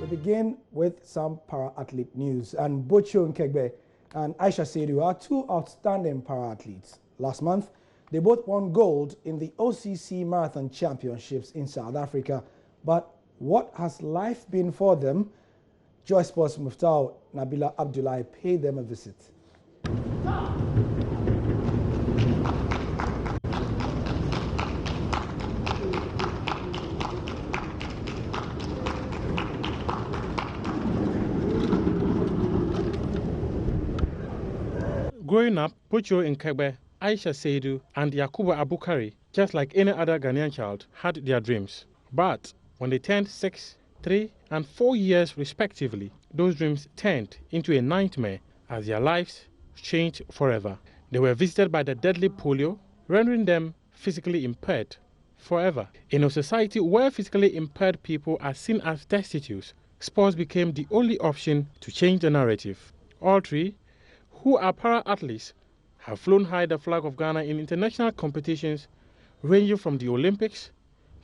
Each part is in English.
begin with some para-athlete news. And Botsyo Nkegbe and Ayisha Seidu are two outstanding para-athletes. Last month, they both won gold in the OCC Marathon Championships in South Africa. But what has life been for them? Joy Sports Muftau Nabila Abdullahi paid them a visit. Growing up, Botsyo Nkegbe, Ayisha Seidu and Yakubu Abukari, just like any other Ghanaian child, had their dreams. But when they turned 6, 3 and 4 years respectively, those dreams turned into a nightmare as their lives changed forever. They were visited by the deadly polio, rendering them physically impaired forever. In a society where physically impaired people are seen as destitute, sports became the only option to change the narrative. All three, who are para-athletes, have flown high the flag of Ghana in international competitions ranging from the Olympics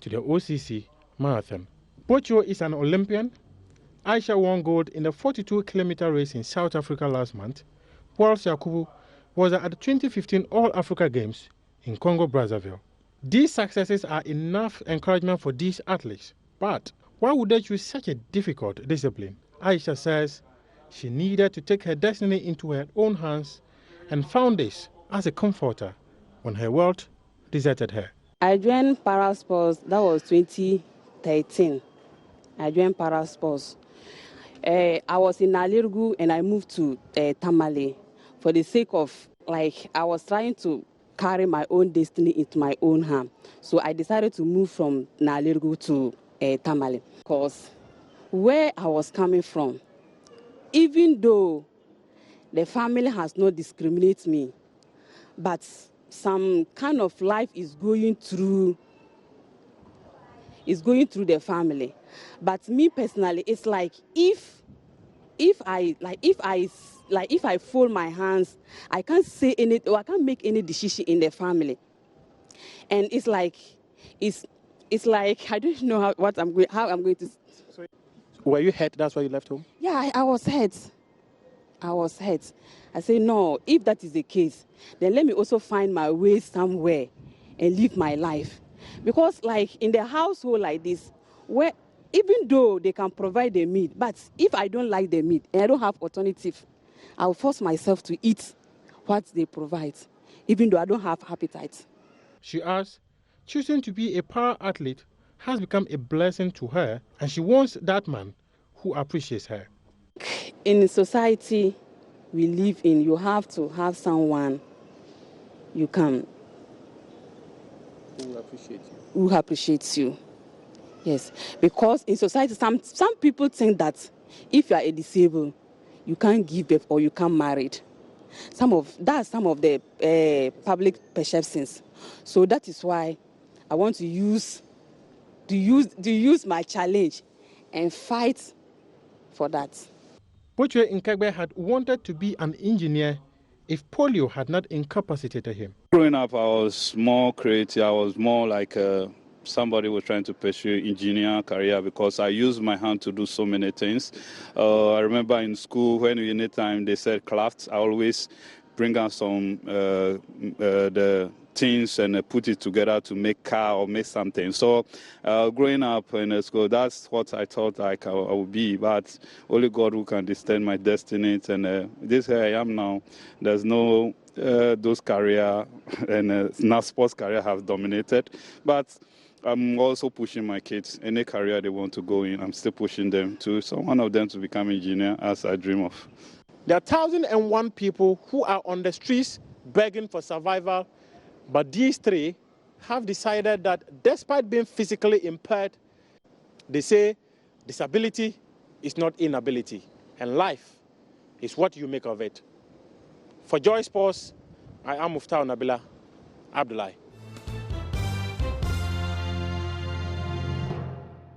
to the OCC Marathon. Botsyo is an Olympian. Ayisha won gold in the 42-kilometer race in South Africa last month, whilst Yakubu was at the 2015 All-Africa Games in Congo-Brazzaville. These successes are enough encouragement for these athletes. But why would they choose such a difficult discipline? Ayisha says she needed to take her destiny into her own hands and found this as a comforter when her world deserted her. I joined para sports, that was 2013. I joined para sports. I was in Nalirgu and I moved to Tamale for the sake of, I was trying to carry my own destiny into my own hand. So I decided to move from Nalirgu to Tamale. Because where I was coming from, even though the family has not discriminated me, but some kind of life is going through the family. But me personally, it's like if I fold my hands, I can't say anything or I can't make any decision in the family. And it's like I don't know how I'm going to. So, were you hurt? That's why you left home? Yeah, I was hurt. I say, no, if that is the case, then let me also find my way somewhere and live my life. Because in the household like this, where even though they can provide the meat, but if I don't like the meat and I don't have alternative, I'll force myself to eat what they provide, even though I don't have appetite. She adds, choosing to be a para-athlete has become a blessing to her, and she wants that man who appreciates her. In the society we live in, you have to have someone you can who appreciates you. Yes, because in society some people think that if you are a disabled, you can't give birth or you can't marry. That's some of the public perceptions. So that is why I want to use my challenge and fight for that. Botsyo Nkegbe had wanted to be an engineer if polio had not incapacitated him. Growing up, I was more creative. I was more like somebody was trying to pursue engineer career because I used my hand to do so many things. I remember in school when anytime they said crafts, I always bring out some the things and put it together to make car or make something. So growing up in school, that's what I thought I would be, but only God who can discern my destiny. And this here I am now. There's no those career and now sports career have dominated, but I'm also pushing my kids. Any career they want to go in, I'm still pushing them to. So one of them to become engineer, as I dream of. There are 1,001 people who are on the streets begging for survival, but these three have decided that despite being physically impaired, they say disability is not inability, and life is what you make of it. For Joy Sports, I am Muftau Nabila Abdullahi.